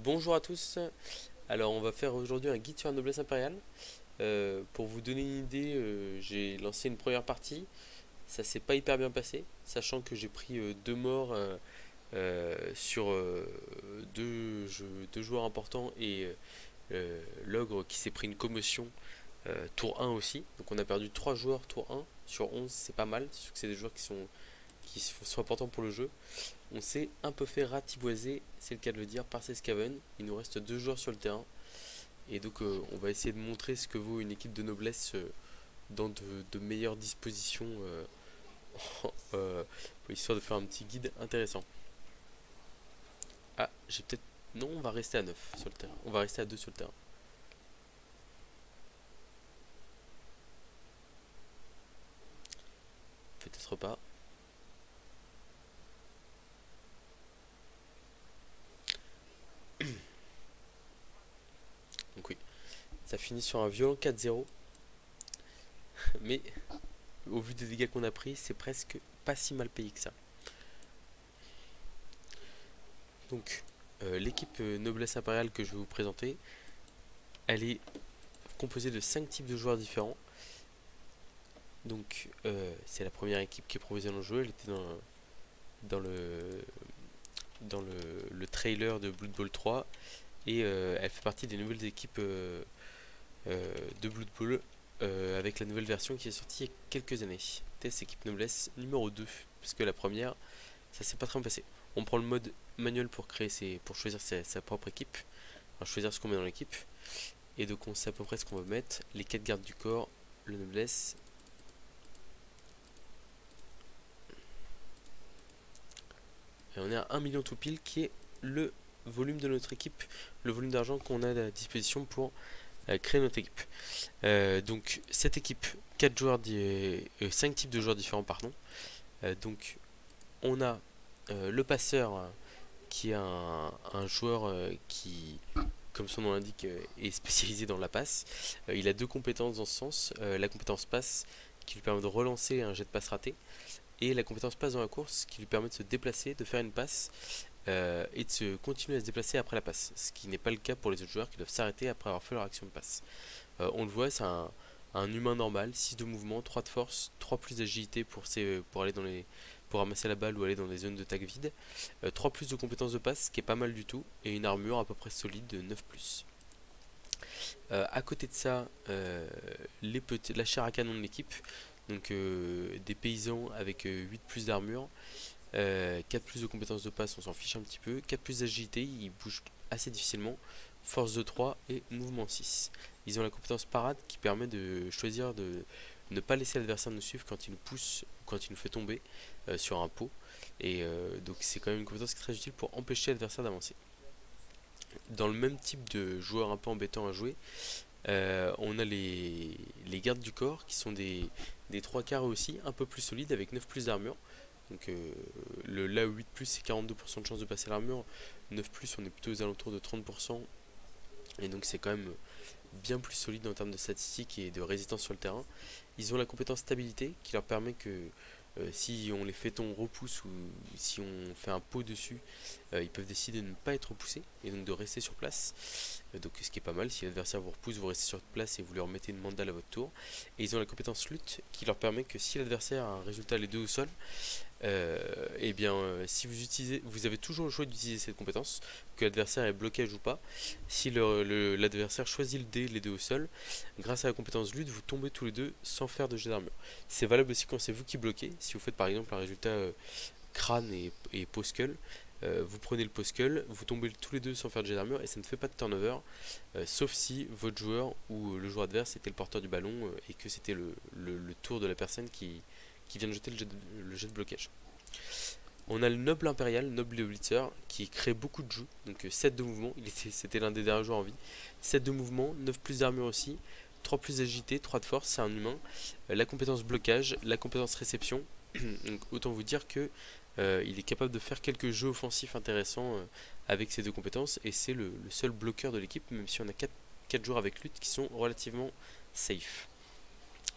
Bonjour à tous, alors on va faire aujourd'hui un guide sur la noblesse impériale. Pour vous donner une idée, j'ai lancé une première partie, ça s'est pas hyper bien passé, sachant que j'ai pris deux morts sur deux joueurs importants et l'ogre qui s'est pris une commotion tour 1 aussi. Donc on a perdu 3 joueurs tour 1 sur 11, c'est pas mal, surtout que c'est des joueurs qui sont importants pour le jeu. On s'est un peu fait ratiboiser, c'est le cas de le dire, par ces Skaven. Il nous reste deux joueurs sur le terrain. Et donc on va essayer de montrer ce que vaut une équipe de noblesse dans de meilleures dispositions, euh, histoire de faire un petit guide intéressant. Ah, j'ai peut-être... Non, on va rester à 9 sur le terrain. On va rester à 2 sur le terrain. Peut-être pas. Donc oui, ça finit sur un violent 4-0. Mais au vu des dégâts qu'on a pris, c'est presque pas si mal payé que ça. Donc l'équipe noblesse impériale que je vais vous présenter, elle est composée de 5 types de joueurs différents. Donc c'est la première équipe qui est proposée dans le jeu. Elle était dans le, dans le trailer de Blood Bowl 3 et elle fait partie des nouvelles équipes de Blood Bowl avec la nouvelle version qui est sortie il y a quelques années. Test équipe noblesse numéro 2 parce que la première ça s'est pas très bien passé. On prend le mode manuel pour pour choisir sa propre équipe, enfin, choisir ce qu'on met dans l'équipe, et donc on sait à peu près ce qu'on va mettre, les 4 gardes du corps, le noblesse. Et on est à 1 million tout pile qui est le volume de notre équipe, le volume d'argent qu'on a à disposition pour créer notre équipe. Donc cette équipe, 4 joueurs, 5 types de joueurs différents, pardon. Donc on a le passeur qui est un joueur qui, comme son nom l'indique, est spécialisé dans la passe. Il a deux compétences dans ce sens. La compétence passe qui lui permet de relancer un jet de passe raté, et la compétence passe dans la course qui lui permet de se déplacer, de faire une passe et de continuer à se déplacer après la passe. Ce qui n'est pas le cas pour les autres joueurs qui doivent s'arrêter après avoir fait leur action de passe. On le voit, c'est un humain normal, 6 de mouvement, 3 de force, 3 plus d'agilité pour aller pour ramasser la balle ou aller dans des zones de tag vide, 3 plus de compétences de passe, ce qui est pas mal du tout, et une armure à peu près solide de 9 plus. À côté de ça, la chair à canon de l'équipe, donc des paysans avec 8 plus d'armure, 4 plus de compétences de passe, on s'en fiche un petit peu, 4 plus d'agilité, ils bougent assez difficilement, force de 3 et mouvement 6. Ils ont la compétence parade qui permet de choisir de ne pas laisser l'adversaire nous suivre quand il nous pousse ou quand il nous fait tomber sur un pot. Et donc c'est quand même une compétence qui est très utile pour empêcher l'adversaire d'avancer. Dans le même type de joueur un peu embêtant à jouer, on a les gardes du corps qui sont des 3 quarts aussi, un peu plus solides avec 9 plus d'armure. Donc là 8 plus c'est 42% de chance de passer l'armure, 9 plus on est plutôt aux alentours de 30%, et donc c'est quand même bien plus solide en termes de statistiques et de résistance sur le terrain. Ils ont la compétence stabilité qui leur permet que si on les fait on repousse ou si on fait un pot dessus, ils peuvent décider de ne pas être repoussés et donc de rester sur place. Donc ce qui est pas mal, si l'adversaire vous repousse, vous restez sur place et vous lui remettez une mandale à votre tour. Et ils ont la compétence lutte qui leur permet que si l'adversaire a un résultat les deux au sol, et bien si vous avez toujours le choix d'utiliser cette compétence, que l'adversaire est blocage ou pas. Si l'adversaire choisit le dé, les deux au sol, grâce à la compétence lutte, vous tombez tous les deux sans faire de jet d'armure. C'est valable aussi quand c'est vous qui bloquez. Si vous faites par exemple un résultat crâne et peau skull, vous prenez le pot skull, vous tombez tous les deux sans faire de jet d'armure et ça ne fait pas de turnover, sauf si votre joueur ou le joueur adverse était le porteur du ballon et que c'était le tour de la personne qui vient de jeter le jet de blocage. On a le noble impérial, noble blitzer, qui crée beaucoup de jeux, donc 7 de mouvement, c'était l'un des derniers joueurs en vie. 7 de mouvement, 9 plus d'armure aussi, 3 plus d'agilité, 3 de force, c'est un humain. La compétence blocage, la compétence réception, donc autant vous dire que il est capable de faire quelques jeux offensifs intéressants avec ces deux compétences, et c'est le seul bloqueur de l'équipe, même si on a 4 joueurs avec lutte qui sont relativement safe.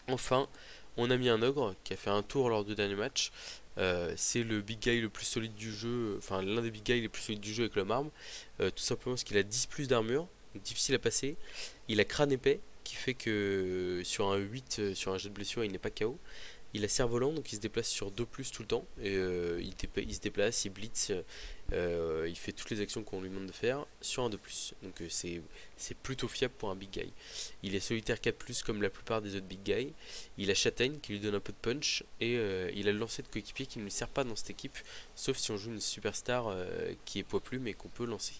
Enfin, on a mis un ogre qui a fait un tour lors du dernier match. C'est le big guy le plus solide du jeu, enfin l'un des big guys les plus solides du jeu avec le marbre, tout simplement parce qu'il a 10 plus d'armure, donc difficile à passer. Il a crâne épais, qui fait que sur un 8, sur un jet de blessure, il n'est pas KO. Il a cerf-volant, donc il se déplace sur 2 plus tout le temps, et il se déplace, il blitz, il fait toutes les actions qu'on lui demande de faire sur un 2 plus. Donc c'est plutôt fiable pour un big guy. Il est solitaire 4 plus comme la plupart des autres big guys. Il a châtaigne qui lui donne un peu de punch, et il a le lancer de coéquipier qui ne lui sert pas dans cette équipe, sauf si on joue une superstar qui est poids plume et qu'on peut lancer.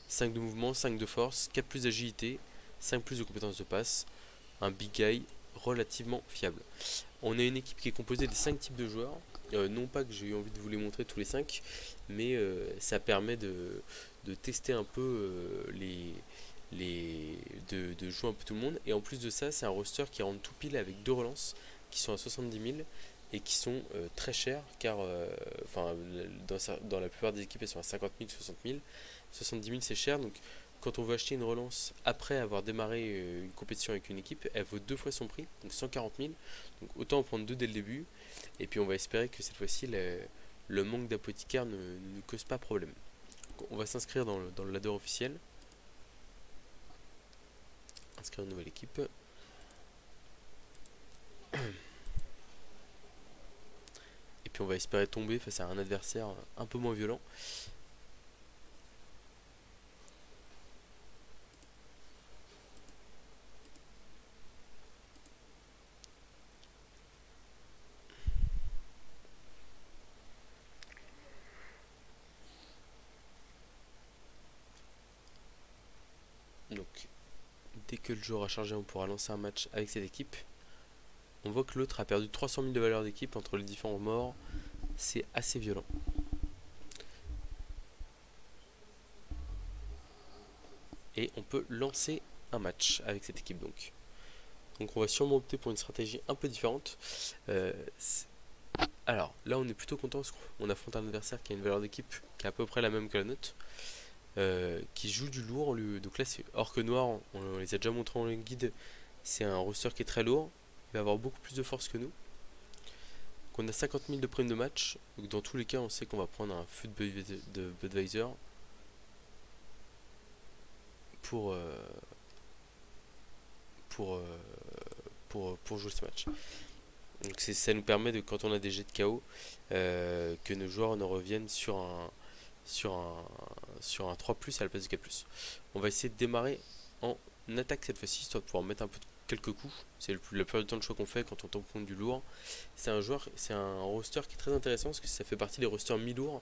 5 de mouvement, 5 de force, 4 plus d'agilité, 5 plus de compétences de passe. Un big guy relativement fiable. On a une équipe qui est composée de 5 types de joueurs. Non pas que j'ai eu envie de vous les montrer tous les 5, mais ça permet de tester un peu de jouer un peu tout le monde. Et en plus de ça, c'est un roster qui rentre tout pile avec 2 relances qui sont à 70 000 et qui sont très chères, car dans la plupart des équipes elles sont à 50 000, 60 000. 70 000 c'est cher, donc quand on veut acheter une relance après avoir démarré une compétition avec une équipe, elle vaut 2 fois son prix, donc 140 000. Donc autant en prendre 2 dès le début, et puis on va espérer que cette fois-ci le manque d'apothicaires ne nous cause pas problème. Donc, on va s'inscrire dans le ladder officiel. Inscrire une nouvelle équipe. Et puis on va espérer tomber face à un adversaire un peu moins violent. Donc dès que le jeu aura chargé, on pourra lancer un match avec cette équipe. On voit que l'autre a perdu 300 000 de valeur d'équipe entre les différents morts. C'est assez violent. Et on peut lancer un match avec cette équipe donc. Donc on va sûrement opter pour une stratégie un peu différente. Alors là on est plutôt content parce qu'on affronte un adversaire qui a une valeur d'équipe qui est à peu près la même que la nôtre. Qui joue du lourd. Donc là c'est Orque Noir, on les a déjà montrés en guide. C'est un roster qui est très lourd. Il va avoir beaucoup plus de force que nous. Donc on a 50 000 de primes de match. Donc dans tous les cas on sait qu'on va prendre un feu de Budweiser pour, pour jouer ce match. Donc ça nous permet de, quand on a des jets de KO, que nos joueurs ne reviennent sur un 3 à la place de 4. On va essayer de démarrer en attaque cette fois-ci, histoire de pouvoir mettre un peu quelques coups. C'est la plupart du temps le choix qu'on fait quand on tombe contre du lourd. C'est un roster qui est très intéressant parce que ça fait partie des rosters mi-lourds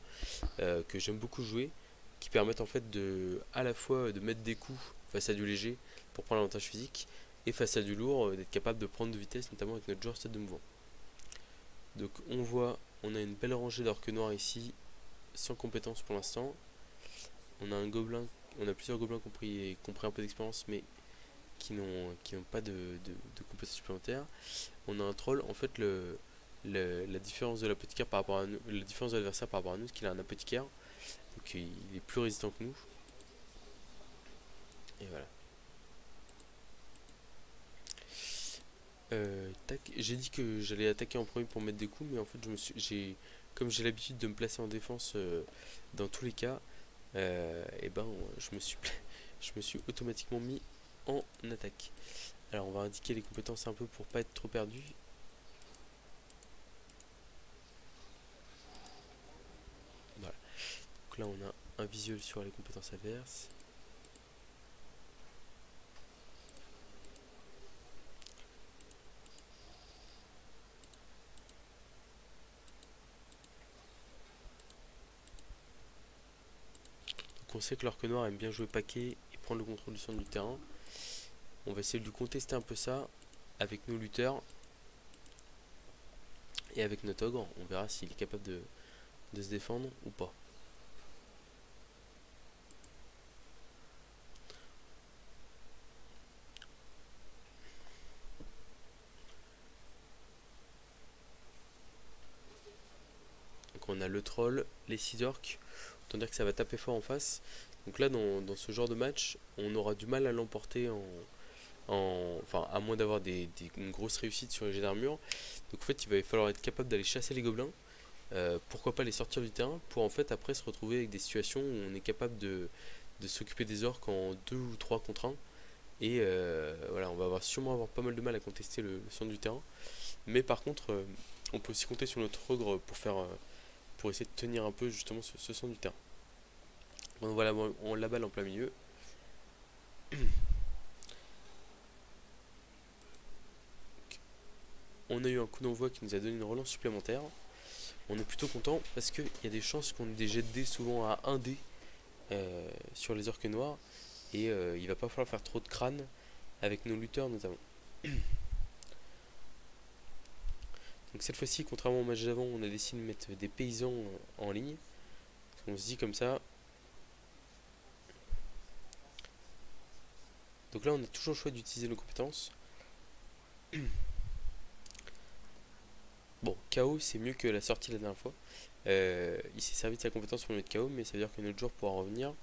que j'aime beaucoup jouer, qui permettent en fait à la fois de mettre des coups face à du léger pour prendre l'avantage physique, et face à du lourd d'être capable de prendre de vitesse, notamment avec notre joueur stade de mouvement. Donc on voit, on a une belle rangée d'orques noirs ici, sans compétences pour l'instant. On a plusieurs gobelins qui ont pris un peu d'expérience, mais qui n'ont pas de compétences supplémentaires. On a un troll. En fait, la différence de l'apothicaire par rapport à nous, la différence de l'adversaire par rapport à nous, c'est qu'il a un apothicaire, donc il est plus résistant que nous. Et voilà. J'ai dit que j'allais attaquer en premier pour mettre des coups, mais en fait comme j'ai l'habitude de me placer en défense dans tous les cas, et ben je me suis automatiquement mis en attaque. Alors on va indiquer les compétences un peu pour pas être trop perdu. Voilà. Donc là on a un visuel sur les compétences adverses. On sait que l'orque noir aime bien jouer paquet et prendre le contrôle du centre du terrain. On va essayer de lui contester un peu ça avec nos lutteurs et avec notre ogre. On verra s'il est capable de se défendre ou pas. Donc on a le troll, les 6 orques. Autant dire que ça va taper fort en face. Donc là dans ce genre de match, on aura du mal à l'emporter enfin à moins d'avoir une grosse réussite sur les jets d'armure. Donc en fait il va falloir être capable d'aller chasser les gobelins pourquoi pas les sortir du terrain pour en fait après se retrouver avec des situations où on est capable de s'occuper des orques en 2 ou 3 contre 1. Et voilà, on va sûrement avoir pas mal de mal à contester le centre du terrain. Mais par contre, on peut aussi compter sur notre ogre pour essayer de tenir un peu justement ce centre du terrain. Donc voilà, on la balle en plein milieu. On a eu un coup d'envoi qui nous a donné une relance supplémentaire. On est plutôt content parce qu'il y a des chances qu'on ait des jets de dés souvent à 1 dé sur les orques noirs. Et il va pas falloir faire trop de crânes avec nos lutteurs notamment. Donc cette fois-ci, contrairement au match d'avant, on a décidé de mettre des paysans en ligne. On se dit comme ça. Donc là, on a toujours le choix d'utiliser nos compétences. Bon, KO, c'est mieux que la sortie la dernière fois. Il s'est servi de sa compétence pour mettre KO, mais ça veut dire que notre joueur pourra revenir.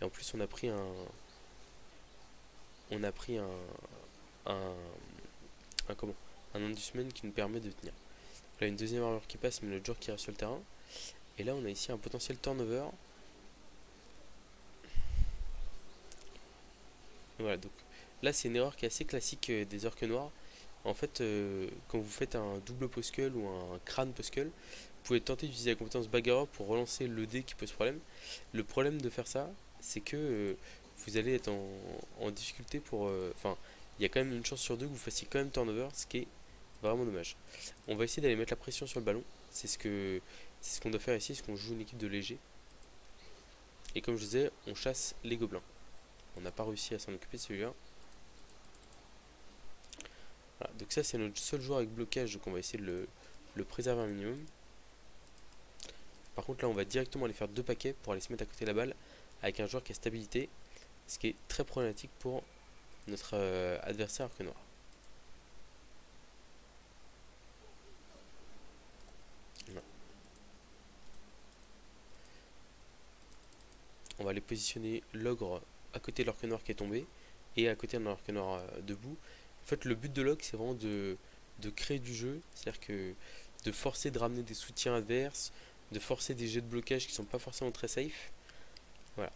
Et en plus, on a pris un... On a pris un comment un inducement qui nous permet de tenir. Là, une deuxième armure qui passe, mais notre joueur qui reste sur le terrain. Et là, on a ici un potentiel turnover. Voilà, donc là, c'est une erreur qui est assez classique des orques noirs. En fait, quand vous faites un double poskull ou un crâne poskull, vous pouvez tenter d'utiliser la compétence bagarreur pour relancer le dé qui pose problème. Le problème de faire ça, c'est que vous allez être en difficulté pour... Enfin, il y a quand même une chance sur deux que vous fassiez quand même turnover, ce qui est vraiment dommage. On va essayer d'aller mettre la pression sur le ballon. C'est ce qu'on doit faire ici, c'est qu'on joue une équipe de légers. Et comme je disais, on chasse les gobelins. On n'a pas réussi à s'en occuper de celui-là. Voilà, donc ça c'est notre seul joueur avec blocage, donc on va essayer de le préserver un minimum. Par contre là on va directement aller faire 2 paquets pour aller se mettre à côté de la balle avec un joueur qui a stabilité, ce qui est très problématique pour notre adversaire arc noir. Voilà. On va aller positionner l'ogre à côté de l'orque noir qui est tombé et à côté de l'orque noir debout. En fait le but de l'ogre c'est vraiment de créer du jeu, c'est-à-dire que de forcer de ramener des soutiens adverses, de forcer des jets de blocage qui sont pas forcément très safe. Voilà.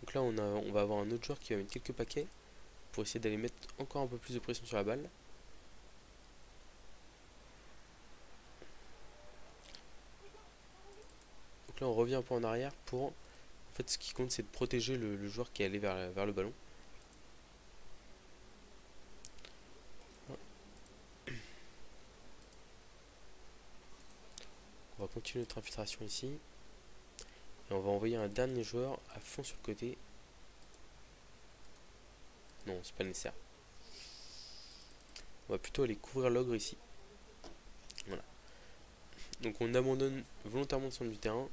Donc là on va avoir un autre joueur qui va mettre quelques paquets pour essayer d'aller mettre encore un peu plus de pression sur la balle. Donc là on revient un peu en arrière pour... En fait ce qui compte c'est de protéger le joueur qui est allé vers le ballon. On va continuer notre infiltration ici. Et on va envoyer un dernier joueur à fond sur le côté. Non, c'est pas nécessaire. On va plutôt aller couvrir l'ogre ici. Voilà. Donc on abandonne volontairement le centre du terrain.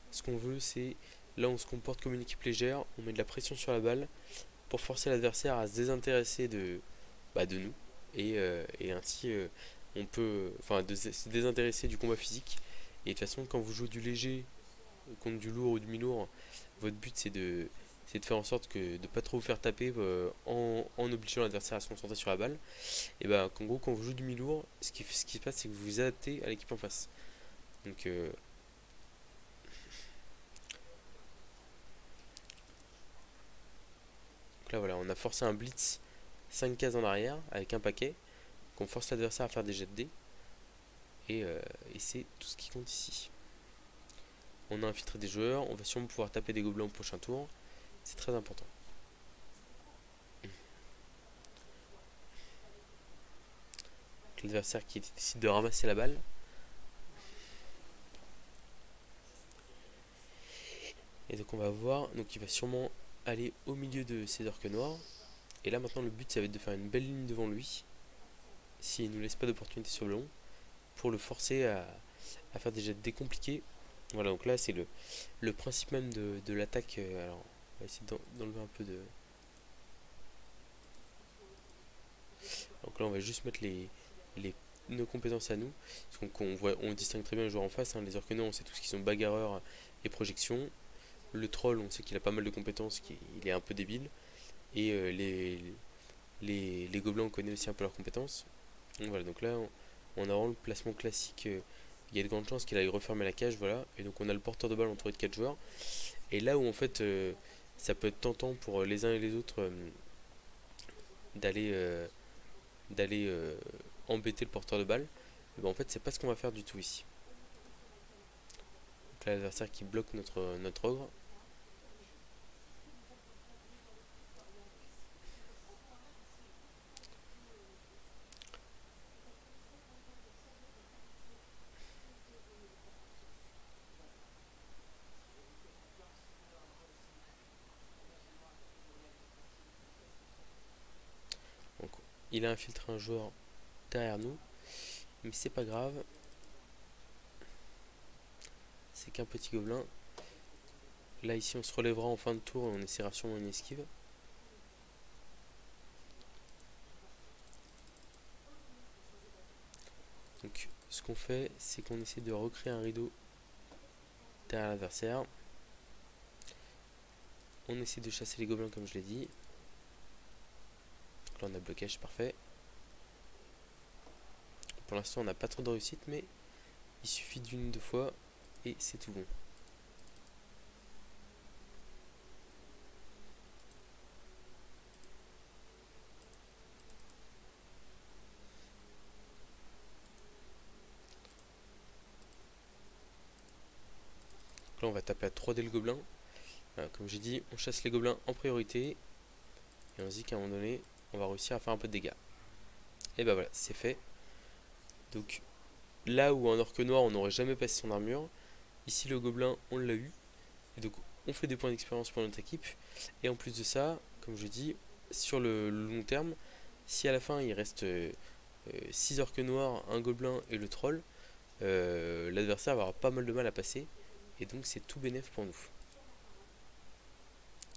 Ce qu'on veut c'est... Là on se comporte comme une équipe légère. On met de la pression sur la balle pour forcer l'adversaire à se désintéresser de nous. Et ainsi on peut... Enfin se désintéresser du combat physique. Et de toute façon quand vous jouez du léger contre du lourd ou du mi-lourd, votre but c'est de faire en sorte que de pas trop vous faire taper en obligeant l'adversaire à se concentrer sur la balle. Et bah en gros quand vous jouez du mi-lourd, ce qui se passe c'est que vous vous adaptez à l'équipe en face. Donc là voilà, on a forcé un blitz 5 cases en arrière avec un paquet, qu'on force l'adversaire à faire des jets de dés. Et c'est tout ce qui compte ici. On a infiltré des joueurs, on va sûrement pouvoir taper des gobelins au prochain tour. C'est très important. L'adversaire qui décide de ramasser la balle. Et donc on va voir, donc il va sûrement aller au milieu de ces orques noirs. Et là maintenant le but ça va être de faire une belle ligne devant lui, s'il ne nous laisse pas d'opportunité sur le long, pour le forcer à faire des jets de dés compliqués. Voilà, donc là c'est le principe même de l'attaque. Alors on va essayer d'enlever un peu de... Donc là on va juste mettre nos compétences à nous. Parce on distingue très bien les joueurs en face, hein. Les orques noirs on sait tous qu'ils sont bagarreurs et projections. Le troll on sait qu'il a pas mal de compétences, il est un peu débile. Et les gobelins on connaît aussi un peu leurs compétences. Donc voilà, donc là en avant le placement classique, il y a de grandes chances qu'il aille refermer la cage, voilà. Et donc on a le porteur de balle entouré de 4 joueurs. Et là où en fait ça peut être tentant pour les uns et les autres d'aller d'aller embêter le porteur de balle, et ben en fait c'est pas ce qu'on va faire du tout ici. Donc là l'adversaire qui bloque notre ogre. Donc il a infiltré un joueur derrière nous, mais c'est pas grave. C'est qu'un petit gobelin. Là ici on se relèvera en fin de tour et on essaiera sûrement une esquive. Donc ce qu'on fait, c'est qu'on essaie de recréer un rideau derrière l'adversaire. On essaie de chasser les gobelins comme je l'ai dit. Donc là on a blocage, parfait. Pour l'instant on n'a pas trop de réussite, mais il suffit d'une ou deux fois et c'est tout bon. Donc là on va taper à 3 dés le gobelin. Voilà, comme j'ai dit, on chasse les gobelins en priorité. Et on se dit qu'à un moment donné, on va réussir à faire un peu de dégâts. Et bah voilà, c'est fait. Donc là où un orque noir on n'aurait jamais passé son armure, ici le gobelin on l'a eu. Et donc on fait des points d'expérience pour notre équipe. Et en plus de ça, comme je dis, sur le long terme, si à la fin il reste 6 orques noirs, un gobelin et le troll, l'adversaire va avoir pas mal de mal à passer. Et donc c'est tout bénef pour nous.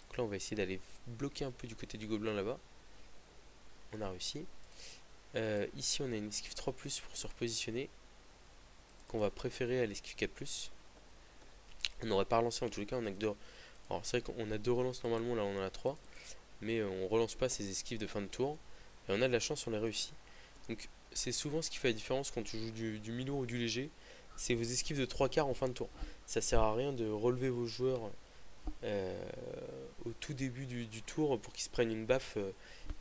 Donc là on va essayer d'aller bloquer un peu du côté du gobelin là-bas. On a réussi. Ici on a une esquive 3+, pour se repositionner, qu'on va préférer à l'esquive 4+. On n'aurait pas relancé en tous les cas, on a que 2. Alors c'est vrai qu'on a 2 relances normalement, là on en a 3. Mais on relance pas ces esquives de fin de tour. Et on a de la chance, on les réussit. Donc c'est souvent ce qui fait la différence quand tu joues du mi-lourd ou du léger. C'est vos esquives de 3/4 en fin de tour. Ça sert à rien de relever vos joueurs au tout début du tour pour qu'ils se prennent une baffe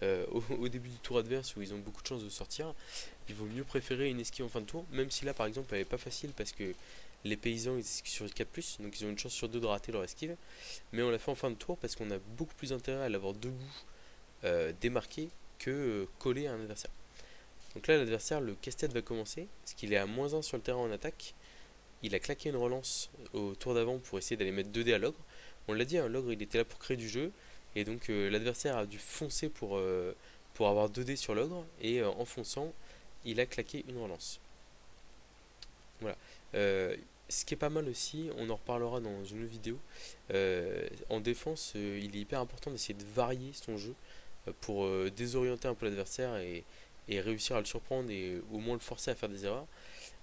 au début du tour adverse où ils ont beaucoup de chances de sortir. Il vaut mieux préférer une esquive en fin de tour, même si là par exemple elle est pas facile parce que les paysans ils esquivent sur 4+, donc ils ont une chance sur 2 de rater leur esquive. Mais on l'a fait en fin de tour parce qu'on a beaucoup plus intérêt à l'avoir debout, démarqué, que collé à un adversaire. Donc là l'adversaire, le casse-tête va commencer, parce qu'il est à -1 sur le terrain en attaque. Il a claqué une relance au tour d'avant pour essayer d'aller mettre 2 dés à l'ogre. On l'a dit, hein, l'ogre il était là pour créer du jeu, et donc l'adversaire a dû foncer pour avoir 2 dés sur l'ogre, et en fonçant, il a claqué une relance. Voilà. Ce qui est pas mal aussi, on en reparlera dans une autre vidéo, en défense, il est hyper important d'essayer de varier son jeu pour désorienter un peu l'adversaire et réussir à le surprendre et au moins le forcer à faire des erreurs.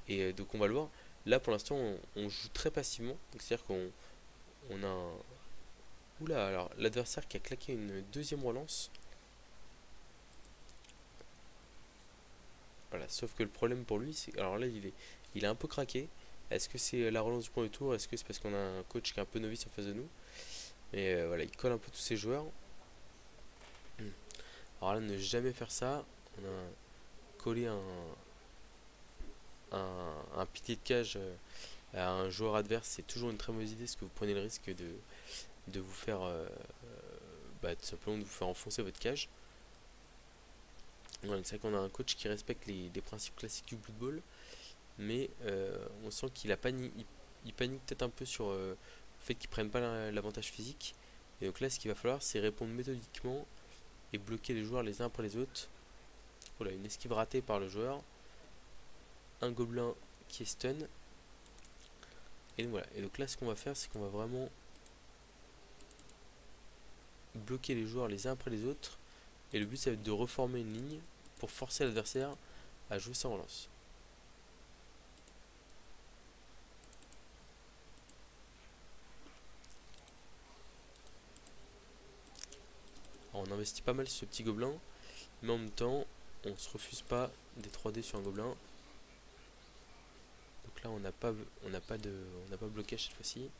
Et donc on va le voir. Là pour l'instant on joue très passivement, c'est-à-dire qu'on a un... Oula, alors l'adversaire qui a claqué une deuxième relance. Voilà, sauf que le problème pour lui, c'est... Alors là il est un peu craqué. Est-ce que c'est la relance du premier tour? Est-ce que c'est parce qu'on a un coach qui est un peu novice en face de nous? Mais voilà, il colle un peu tous ses joueurs. Alors là, ne jamais faire ça. On a collé un pilier de cage à un joueur adverse, c'est toujours une très mauvaise idée parce que vous prenez le risque de vous faire tout simplement de vous faire enfoncer votre cage. Ouais, c'est vrai qu'on a un coach qui respecte les principes classiques du Blood Bowl, mais on sent qu'il il panique peut-être un peu sur le fait qu'ils prennent pas l'avantage physique. Et donc là, ce qu'il va falloir, c'est répondre méthodiquement et bloquer les joueurs les uns après les autres. Voilà, une esquive ratée par le joueur, un gobelin qui est stun. Et donc voilà. Et donc là, ce qu'on va faire, c'est qu'on va vraiment bloquer les joueurs les uns après les autres. Et le but, ça va être de reformer une ligne pour forcer l'adversaire à jouer sa relance. Alors, on investit pas mal sur ce petit gobelin, mais en même temps, on se refuse pas des 3D sur un gobelin. Donc là on n'a pas blocage cette fois-ci.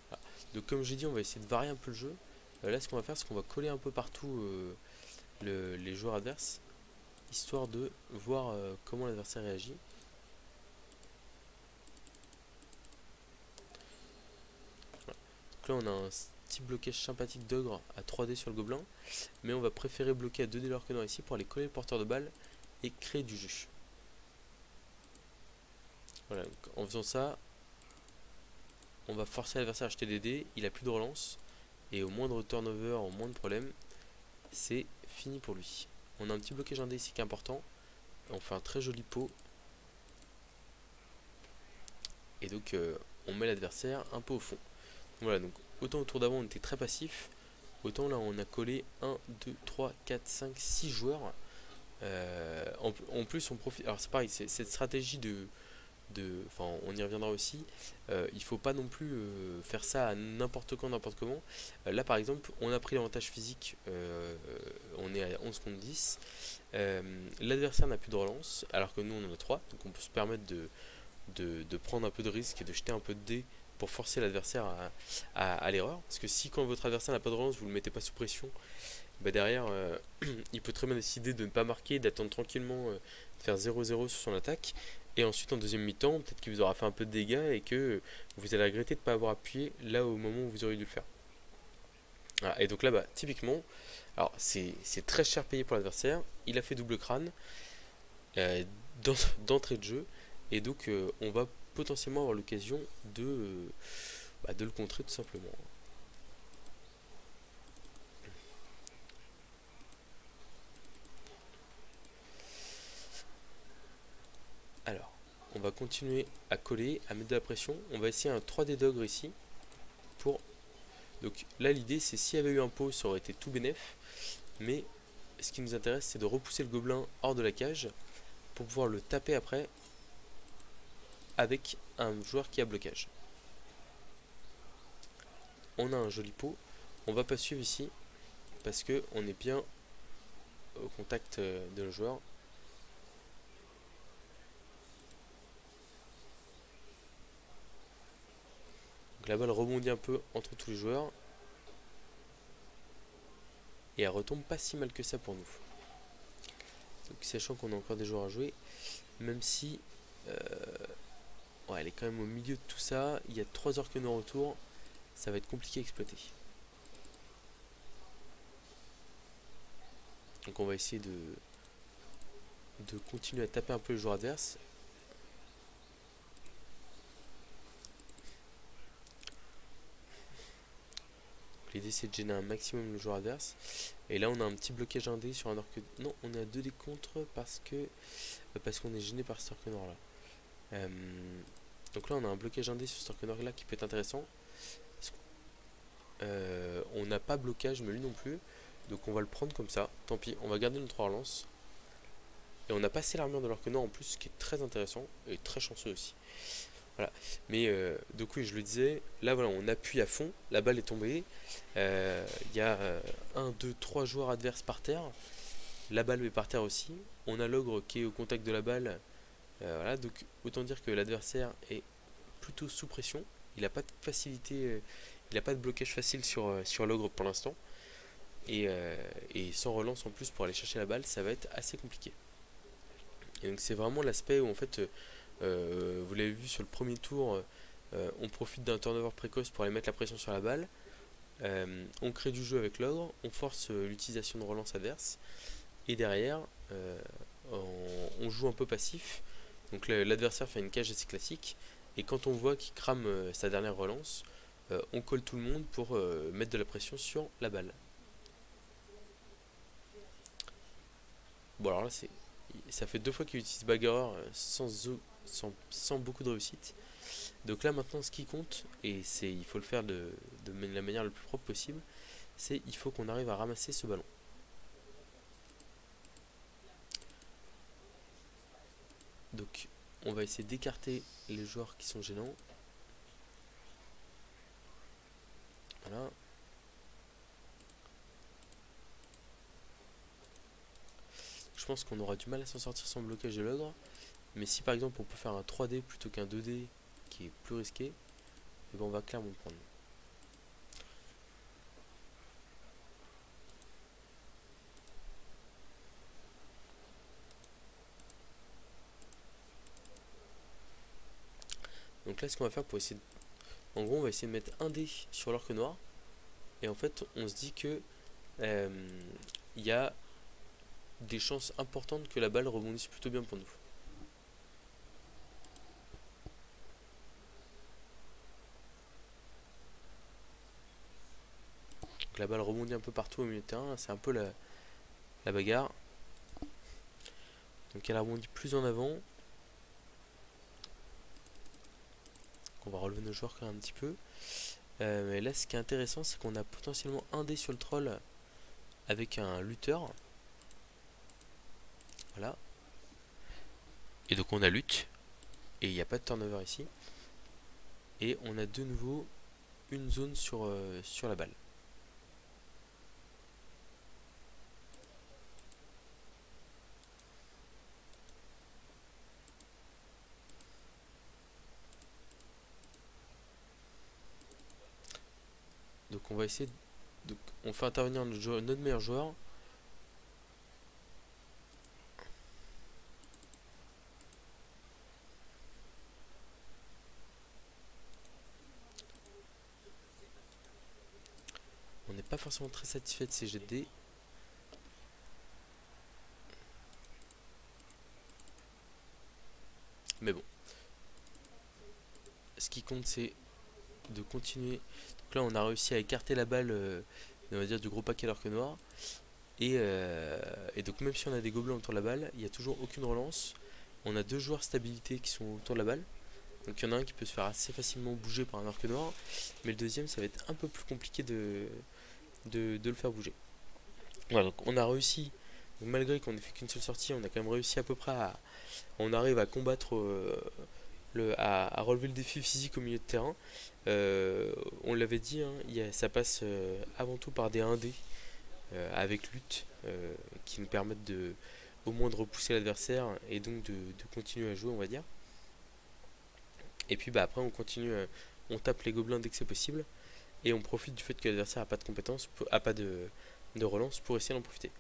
Voilà. Donc comme j'ai dit, on va essayer de varier un peu le jeu. Là ce qu'on va faire, c'est qu'on va coller un peu partout les joueurs adverses, histoire de voir comment l'adversaire réagit. Voilà. Donc là on a un petit blocage sympathique d'ogre à 3D sur le gobelin, mais on va préférer bloquer à 2D l'Orquenor ici pour aller coller le porteur de balle et créer du jeu. Voilà, donc en faisant ça, on va forcer l'adversaire à acheter des dés, il a plus de relance, et au moindre turnover, au moindre problème, c'est fini pour lui. On a un petit blocage 1D ici qui est important, on fait un très joli pot, et donc on met l'adversaire un peu au fond. Voilà, donc autant au tour d'avant on était très passif, autant là on a collé 1, 2, 3, 4, 5, 6 joueurs. En plus on profite, alors c'est pareil, cette stratégie enfin on y reviendra aussi, il faut pas non plus faire ça à n'importe quand, n'importe comment. Là par exemple on a pris l'avantage physique, on est à 11 contre 10, l'adversaire n'a plus de relance alors que nous on en a 3, donc on peut se permettre de prendre un peu de risque et de jeter un peu de dés pour forcer l'adversaire à l'erreur, parce que si quand votre adversaire n'a pas de relance vous le mettez pas sous pression, bah derrière il peut très bien décider de ne pas marquer, d'attendre tranquillement, de faire 0-0 sur son attaque, et ensuite en deuxième mi-temps peut-être qu'il vous aura fait un peu de dégâts et que vous allez regretter de ne pas avoir appuyé là au moment où vous auriez dû le faire. Voilà, et donc là bah typiquement, alors c'est très cher payé pour l'adversaire, il a fait double crâne euh, d'entrée de jeu, et donc on va potentiellement avoir l'occasion de le contrer tout simplement. Alors, on va continuer à coller, à mettre de la pression. On va essayer un 3D d'ogre ici. Donc là, l'idée, c'est s'il y avait eu un pot, ça aurait été tout bénef. Mais ce qui nous intéresse, c'est de repousser le gobelin hors de la cage pour pouvoir le taper après avec un joueur qui a blocage. On a un joli pot. On va pas suivre ici parce que on est bien au contact de nos joueurs. Donc la balle rebondit un peu entre tous les joueurs. Et elle retombe pas si mal que ça pour nous. Donc sachant qu'on a encore des joueurs à jouer, même si ouais, elle est quand même au milieu de tout ça, il y a 3 Orquenor autour, ça va être compliqué à exploiter. Donc on va essayer de continuer à taper un peu les joueurs adverses. L'idée c'est de gêner un maximum le joueur adverse. Et là on a un petit blocage 1D sur un Orquenor. Non, on est à 2D contre parce qu'on est gêné par cet Orquenor là. Donc là on a un blocage 1D sur cet Orquenor là qui peut être intéressant. On n'a pas blocage mais lui non plus. Donc on va le prendre comme ça. Tant pis, on va garder notre relance. Et on a passé l'armure de l'Orquenor en plus, ce qui est très intéressant et très chanceux aussi. Voilà. Mais donc oui, je le disais, là voilà, on appuie à fond, la balle est tombée. Il y a 1, 2, 3 joueurs adverses par terre. La balle est par terre aussi. On a l'ogre qui est au contact de la balle. Voilà, donc autant dire que l'adversaire est plutôt sous pression. Il n'a pas de facilité, il n'a pas de blocage facile sur l'ogre pour l'instant. Et sans relance en plus pour aller chercher la balle, ça va être assez compliqué. Et donc c'est vraiment l'aspect où en fait, vous l'avez vu sur le premier tour, on profite d'un turnover précoce pour aller mettre la pression sur la balle. On crée du jeu avec l'ogre, on force l'utilisation de relance adverse. Et derrière, on joue un peu passif. Donc l'adversaire fait une cage assez classique. Et quand on voit qu'il crame sa dernière relance, on colle tout le monde pour mettre de la pression sur la balle. Bon alors là ça fait 2 fois qu'il utilise bagarreur sans beaucoup de réussite. Donc là maintenant ce qui compte, et il faut le faire de la manière la plus propre possible, c'est il faut qu'on arrive à ramasser ce ballon. Donc on va essayer d'écarter les joueurs qui sont gênants. Voilà. Je pense qu'on aura du mal à s'en sortir sans blocage de l'ogre. Mais si par exemple on peut faire un 3D plutôt qu'un 2D qui est plus risqué, et ben on va clairement le prendre. Donc là ce qu'on va faire pour essayer de... En gros on va essayer de mettre un dé sur l'orque noir. Et en fait on se dit que il y a des chances importantes que la balle rebondisse plutôt bien pour nous. Donc la balle rebondit un peu partout au milieu de terrain, c'est un peu la bagarre. Donc elle rebondit plus en avant. Donc on va relever nos joueurs quand même un petit peu. Mais là ce qui est intéressant c'est qu'on a potentiellement un dé sur le troll avec un lutteur. Voilà. Et donc on a lutte. Et il n'y a pas de turnover ici. Et on a de nouveau une zone sur la balle. Donc on va essayer de... On fait intervenir notre meilleur joueur. On n'est pas forcément très satisfait de ces jets de dés. Mais bon. Ce qui compte c'est de continuer. Donc là on a réussi à écarter la balle on va dire du gros paquet d'orque noir. Et donc même si on a des gobelins autour de la balle, il n'y a toujours aucune relance. On a deux joueurs stabilité qui sont autour de la balle. Donc il y en a un qui peut se faire assez facilement bouger par un orque noir. Mais le deuxième ça va être un peu plus compliqué de le faire bouger. Voilà, donc on a réussi, donc malgré qu'on ait fait qu'une seule sortie, on a quand même réussi à peu près à... On arrive à combattre, à relever le défi physique au milieu de terrain. On l'avait dit, hein, ça passe avant tout par des 1D avec lutte qui nous permettent de, au moins de repousser l'adversaire et donc de continuer à jouer, on va dire. Et puis bah, après on continue, on tape les gobelins dès que c'est possible et on profite du fait que l'adversaire n'a pas de compétences, a pas de relance pour essayer d'en profiter.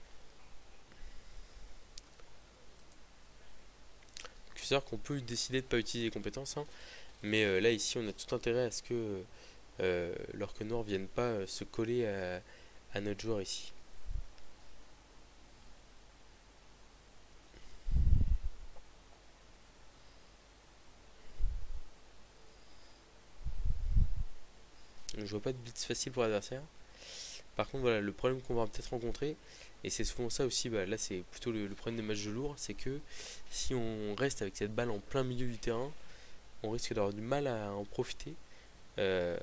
Il faut savoir qu'on peut décider de ne pas utiliser les compétences, hein, mais là ici on a tout intérêt à ce que l'orque noir ne vienne pas se coller à notre joueur ici. Donc, je vois pas de blitz facile pour l'adversaire. Par contre voilà, le problème qu'on va peut-être rencontrer, et c'est souvent ça aussi, bah, là c'est plutôt le problème des matchs de lourd, c'est que si on reste avec cette balle en plein milieu du terrain, on risque d'avoir du mal à en profiter euh,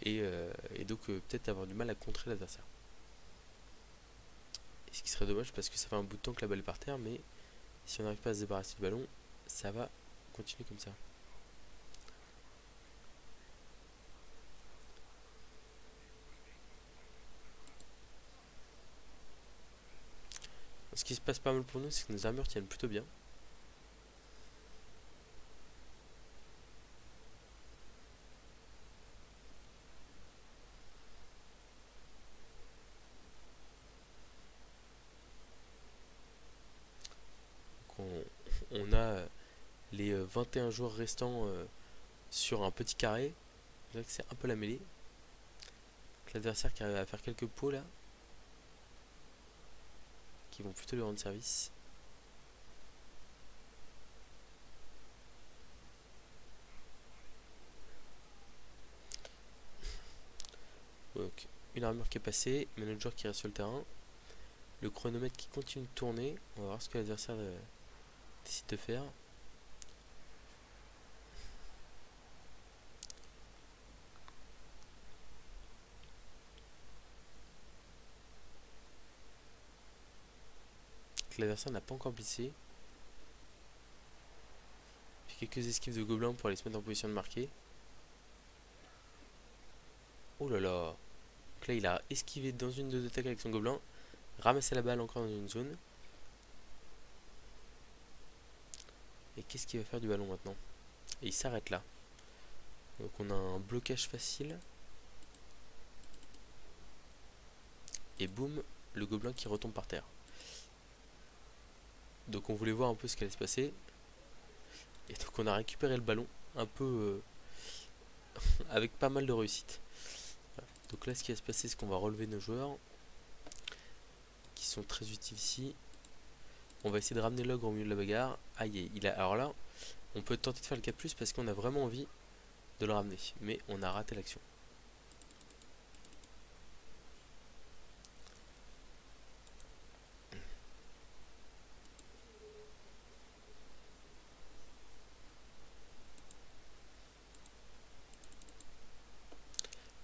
et donc peut-être avoir du mal à contrer l'adversaire. Ce qui serait dommage parce que ça fait un bout de temps que la balle est par terre, mais si on n'arrive pas à se débarrasser du ballon, ça va continuer comme ça. Ce qui se passe pas mal pour nous, c'est que nos armures tiennent plutôt bien. On a les 21 joueurs restants sur un petit carré. C'est un peu la mêlée. L'adversaire qui arrive à faire quelques pots là, qui vont plutôt lui rendre service. Donc une armure qui est passée, mais notre joueur qui reste sur le terrain. Le chronomètre qui continue de tourner. On va voir ce que l'adversaire décide de faire. L'adversaire n'a pas encore blessé. Fait quelques esquives de gobelins pour aller se mettre en position de marquer. Oh là là. Donc là il a esquivé dans une de deux attaques avec son gobelin. Ramassé la balle encore dans une zone. Et qu'est-ce qu'il va faire du ballon maintenant? Et il s'arrête là. Donc on a un blocage facile. Et boum, le gobelin qui retombe par terre. Donc on voulait voir un peu ce qui allait se passer. Et donc on a récupéré le ballon un peu avec pas mal de réussite. Voilà. Donc là ce qui va se passer, c'est qu'on va relever nos joueurs qui sont très utiles ici. On va essayer de ramener l'ogre au milieu de la bagarre. Aïe, alors là, on peut tenter de faire le 4+, parce qu'on a vraiment envie de le ramener. Mais on a raté l'action.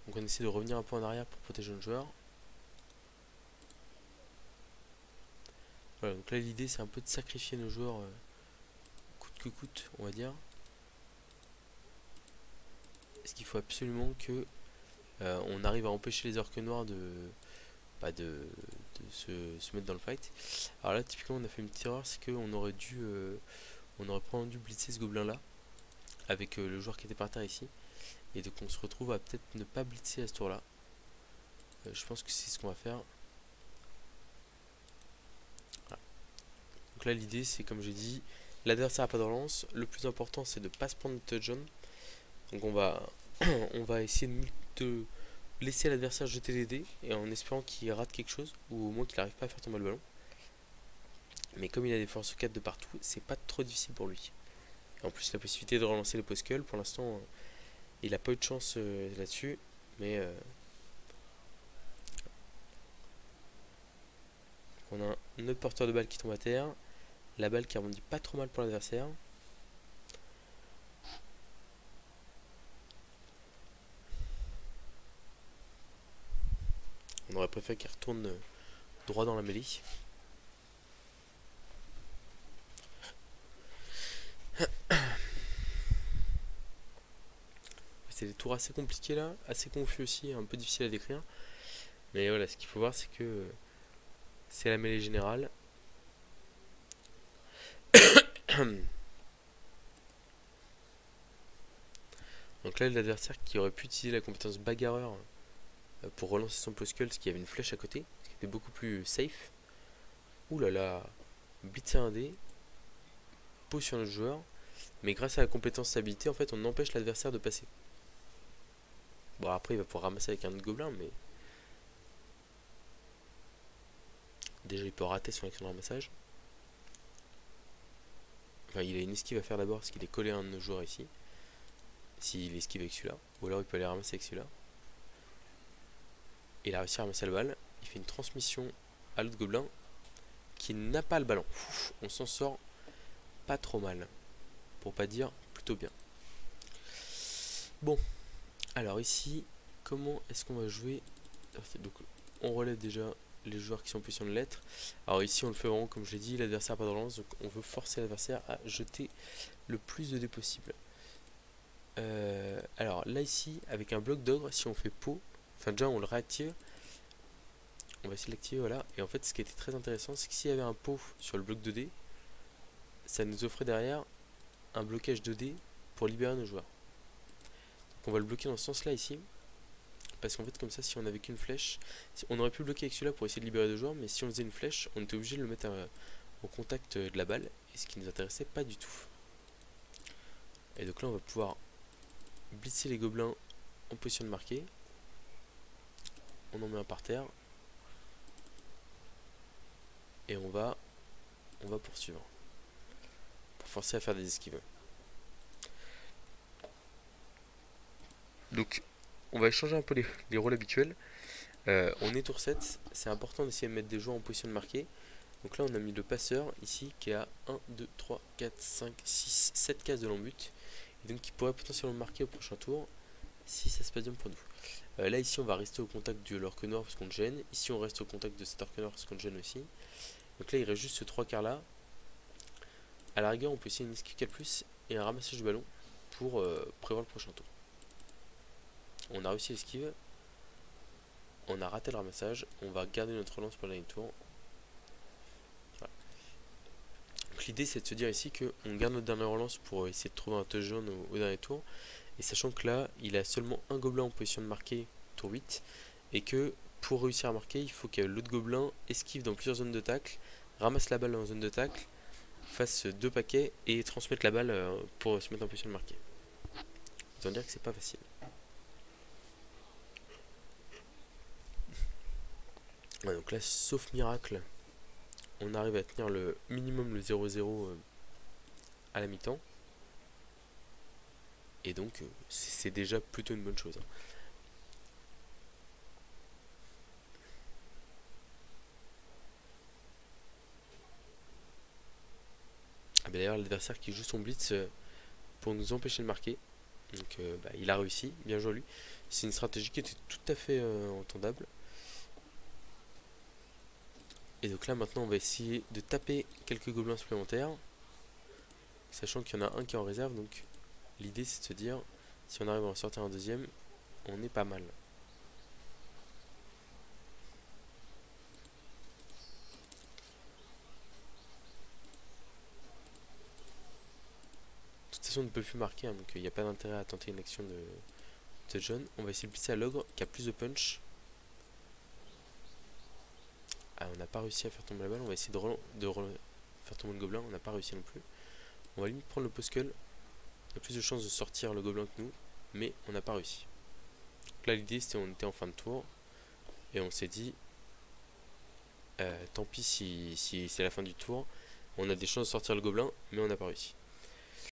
Donc on essaie de revenir un peu en arrière pour protéger notre joueur. Voilà, donc là l'idée c'est un peu de sacrifier nos joueurs coûte que coûte, on va dire. Parce qu'il faut absolument que on arrive à empêcher les orques noirs de se mettre dans le fight. Alors là typiquement on a fait une petite erreur, c'est qu'on aurait dû on aurait probablement dû blitzer ce gobelin là avec le joueur qui était par terre ici. Et donc on se retrouve à peut-être ne pas blitzer à ce tour là. Je pense que c'est ce qu'on va faire. Voilà. Donc là l'idée c'est, comme j'ai dit, l'adversaire n'a pas de relance. Le plus important c'est de ne pas se prendre de touchdown. Donc on va on va essayer de laisser l'adversaire jeter des dés et en espérant qu'il rate quelque chose ou au moins qu'il n'arrive pas à faire tomber le ballon. Mais comme il a des forces 4 de partout, c'est pas trop difficile pour lui. Et en plus la possibilité de relancer les post-skulls, pour l'instant il a pas eu de chance là-dessus. Mais on a un autre porteur de balle qui tombe à terre. La balle qui rebondit pas trop mal pour l'adversaire. On aurait préféré qu'il retourne droit dans la mêlée. C'est des tours assez compliqués là, assez confus aussi, un peu difficile à décrire. Mais voilà, ce qu'il faut voir c'est que c'est la mêlée générale. Donc là l'adversaire qui aurait pu utiliser la compétence bagarreur pour relancer son post-skull, parce qu'il y avait une flèche à côté, ce qui était beaucoup plus safe. Ouh là là, blitzer un dé, pose sur notre joueur, mais grâce à la compétence stabilité, en fait, on empêche l'adversaire de passer. Bon, après, il va pouvoir ramasser avec un autre gobelin, mais déjà, il peut rater son action de ramassage. Enfin, il a une esquive à faire d'abord, parce qu'il est collé à un de nos joueurs ici. S'il esquive avec celui-là, ou alors il peut aller ramasser avec celui-là. Il a réussi à ramasser la balle, il fait une transmission à l'autre gobelin, qui n'a pas le ballon. Ouf, on s'en sort pas trop mal, pour pas dire plutôt bien. Bon, alors ici, comment est-ce qu'on va jouer? Donc on relève déjà les joueurs qui sont en position de lettres. Alors ici on le fait vraiment comme je l'ai dit, l'adversaire n'a pas de relance, donc on veut forcer l'adversaire à jeter le plus de dés possible. Alors là ici, avec un bloc d'ogre, si on fait pot, enfin déjà on le réactive, on va essayer de l'activer, voilà. Et en fait ce qui était très intéressant, c'est que s'il y avait un pot sur le bloc 2D, ça nous offrait derrière un blocage 2D pour libérer nos joueurs. Donc on va le bloquer dans ce sens là ici, parce qu'en fait comme ça si on avait qu'une flèche, on aurait pu bloquer avec celui-là pour essayer de libérer deux joueurs, mais si on faisait une flèche, on était obligé de le mettre au contact de la balle, et ce qui nous intéressait pas du tout. Et donc là on va pouvoir blitzer les gobelins en position de marquer. On en met un par terre. Et on va poursuivre. Pour forcer à faire des esquives. Donc on va échanger un peu les rôles habituels. On est tour 7. C'est important d'essayer de mettre des joueurs en position de marquer. Donc là on a mis le passeur ici qui a 1, 2, 3, 4, 5, 6, 7 cases de l'embut. Et donc qui pourrait potentiellement marquer au prochain tour si ça se passe bien pour nous. Là ici on va rester au contact de l'orque noir parce qu'on le gêne. Ici on reste au contact de cet orque noir parce qu'on le gêne aussi. Donc là il reste juste ce 3 quarts là. A la rigueur on peut essayer une esquive 4+, et un ramassage de ballon pour prévoir le prochain tour. On a réussi l'esquive. On a raté le ramassage. On va garder notre relance pour le dernier tour. Voilà. Donc l'idée c'est de se dire ici qu'on garde notre dernière relance pour essayer de trouver un touch jaune au dernier tour. Et sachant que là, il a seulement un gobelin en position de marquer, tour 8. Et que pour réussir à marquer, il faut que l'autre gobelin esquive dans plusieurs zones de tacle, ramasse la balle dans la zone de tacle, fasse 2 paquets et transmette la balle pour se mettre en position de marquer. Autant dire que c'est pas facile. Ouais, donc là, sauf miracle, on arrive à tenir le minimum le 0-0 à la mi-temps. Et donc, c'est déjà plutôt une bonne chose. Ah bah d'ailleurs, l'adversaire qui joue son blitz pour nous empêcher de marquer. Donc bah, il a réussi, bien joué lui. C'est une stratégie qui était tout à fait entendable. Et donc là maintenant on va essayer de taper quelques gobelins supplémentaires. Sachant qu'il y en a un qui est en réserve, donc l'idée c'est de se dire, si on arrive à en sortir un deuxième, on est pas mal. De toute façon on ne peut plus marquer, hein, donc il n'y a pas d'intérêt à tenter une action de John. On va essayer de blitzer à l'ogre qui a plus de punch. Ah, on n'a pas réussi à faire tomber la balle, on va essayer de faire tomber le gobelin, on n'a pas réussi non plus. On va limite prendre le poskull, on a plus de chances de sortir le gobelin que nous, mais on n'a pas réussi. Donc là l'idée c'était on était en fin de tour, et on s'est dit, tant pis si c'est la fin du tour, on a des chances de sortir le gobelin, mais on n'a pas réussi.